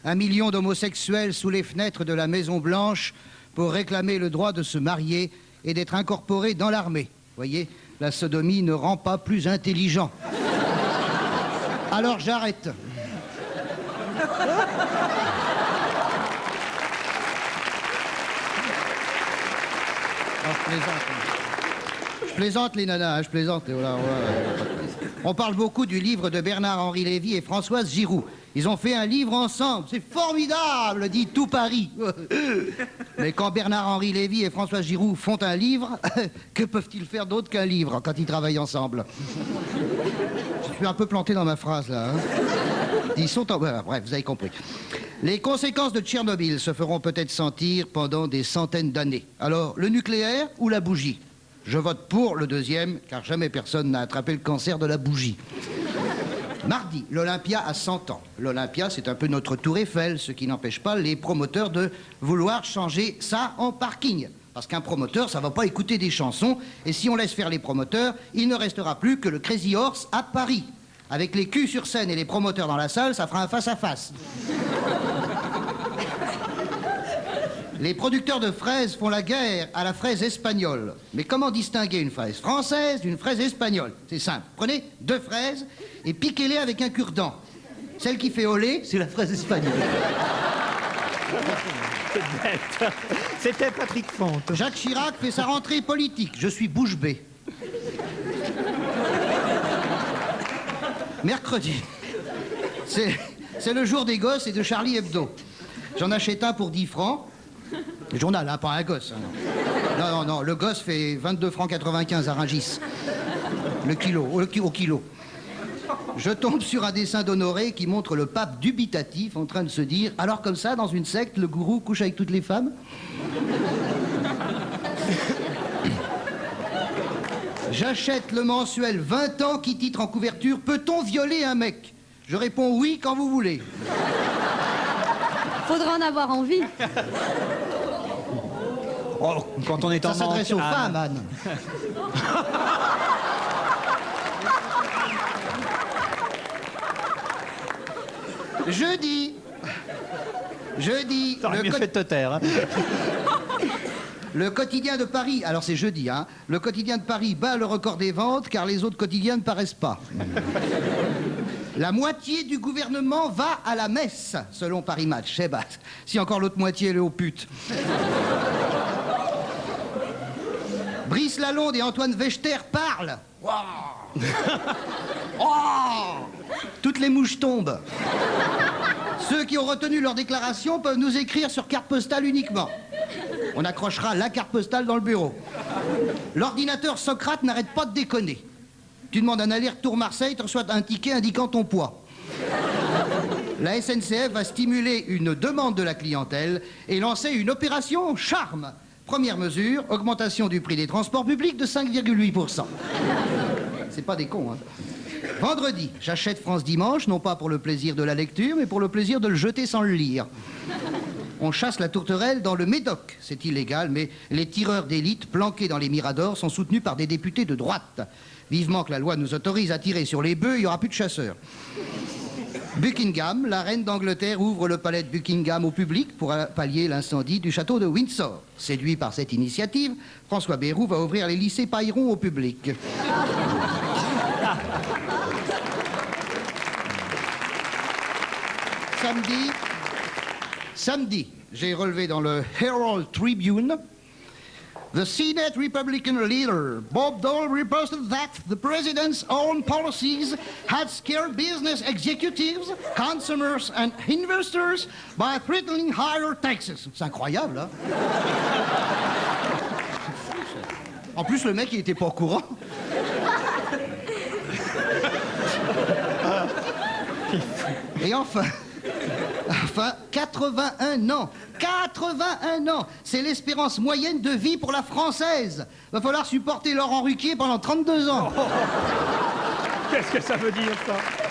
1 million d'homosexuels sous les fenêtres de la Maison Blanche pour réclamer le droit de se marier et d'être incorporés dans l'armée. Voyez, la sodomie ne rend pas plus intelligent. Alors j'arrête. Je plaisante les nanas, je plaisante. Voilà. On parle beaucoup du livre de Bernard-Henri Lévy et Françoise Giroud. Ils ont fait un livre ensemble, c'est formidable, dit tout Paris. Mais quand Bernard-Henri Lévy et Françoise Giroud font un livre, que peuvent-ils faire d'autre qu'un livre quand ils travaillent ensemble? Je suis un peu planté dans ma phrase là. Hein. Ils sont en... Bref, vous avez compris. Les conséquences de Tchernobyl se feront peut-être sentir pendant des centaines d'années. Alors, le nucléaire ou la bougie? Je vote pour le deuxième, car jamais personne n'a attrapé le cancer de la bougie. Mardi, l'Olympia a 100 ans. L'Olympia, c'est un peu notre Tour Eiffel, ce qui n'empêche pas les promoteurs de vouloir changer ça en parking. Parce qu'un promoteur, ça va pas écouter des chansons, et si on laisse faire les promoteurs, il ne restera plus que le Crazy Horse à Paris. Avec les culs sur scène et les promoteurs dans la salle, ça fera un face-à-face. Les producteurs de fraises font la guerre à la fraise espagnole. Mais comment distinguer une fraise française d'une fraise espagnole? C'est simple. Prenez 2 fraises et piquez-les avec un cure-dent. Celle qui fait olé, c'est la fraise espagnole. C'était Patrick Fonte. Jacques Chirac fait sa rentrée politique. Je suis bouche bée. Mercredi. C'est le jour des gosses et de Charlie Hebdo. J'en achète un pour 10 francs. Le journal, hein, pas un gosse. Hein. Non, le gosse fait 22 francs 95 à Rungis. Le kilo, au kilo. Je tombe sur un dessin d'Honoré qui montre le pape dubitatif en train de se dire « Alors comme ça, dans une secte, le gourou couche avec toutes les femmes ?» J'achète le mensuel 20 ans qui titre en couverture « Peut-on violer un mec ?» Je réponds « Oui, quand vous voulez ». Faudra en avoir envie. Oh, quand on est en Ça s'adresse aux femmes, Anne. Jeudi. Ça aurait mieux fait de te taire. Hein. Le quotidien de Paris, alors c'est jeudi, hein. Le quotidien de Paris bat le record des ventes car les autres quotidiens ne paraissent pas. La moitié du gouvernement va à la messe, selon Paris Match. Eh ben, si encore l'autre moitié elle est aux putes. Brice Lalonde et Antoine Wechter parlent. Wow. Oh. Toutes les mouches tombent. Ceux qui ont retenu leur déclaration peuvent nous écrire sur carte postale uniquement. On accrochera la carte postale dans le bureau. L'ordinateur Socrate n'arrête pas de déconner. Tu demandes un aller-retour Marseille, tu reçois un ticket indiquant ton poids. La SNCF va stimuler une demande de la clientèle et lancer une opération charme. Première mesure, augmentation du prix des transports publics de 5,8%. C'est pas des cons, hein. Vendredi, j'achète France Dimanche, non pas pour le plaisir de la lecture, mais pour le plaisir de le jeter sans le lire. On chasse la tourterelle dans le Médoc. C'est illégal, mais les tireurs d'élite planqués dans les miradors sont soutenus par des députés de droite. Vivement que la loi nous autorise à tirer sur les bœufs, il n'y aura plus de chasseurs. Buckingham, la reine d'Angleterre, ouvre le palais de Buckingham au public pour pallier l'incendie du château de Windsor. Séduit par cette initiative, François Bayrou va ouvrir les lycées Pailleron au public. Samedi, j'ai relevé dans le Herald Tribune: The Senate Republican leader, Bob Dole, reported that the president's own policies had scared business executives, consumers and investors by threatening higher taxes. C'est incroyable, hein? En plus, le mec, il était pas au courant. Et enfin, 81 ans. 81 ans. C'est l'espérance moyenne de vie pour la française. Va falloir supporter Laurent Ruquier pendant 32 ans. Qu'est-ce que ça veut dire, ça?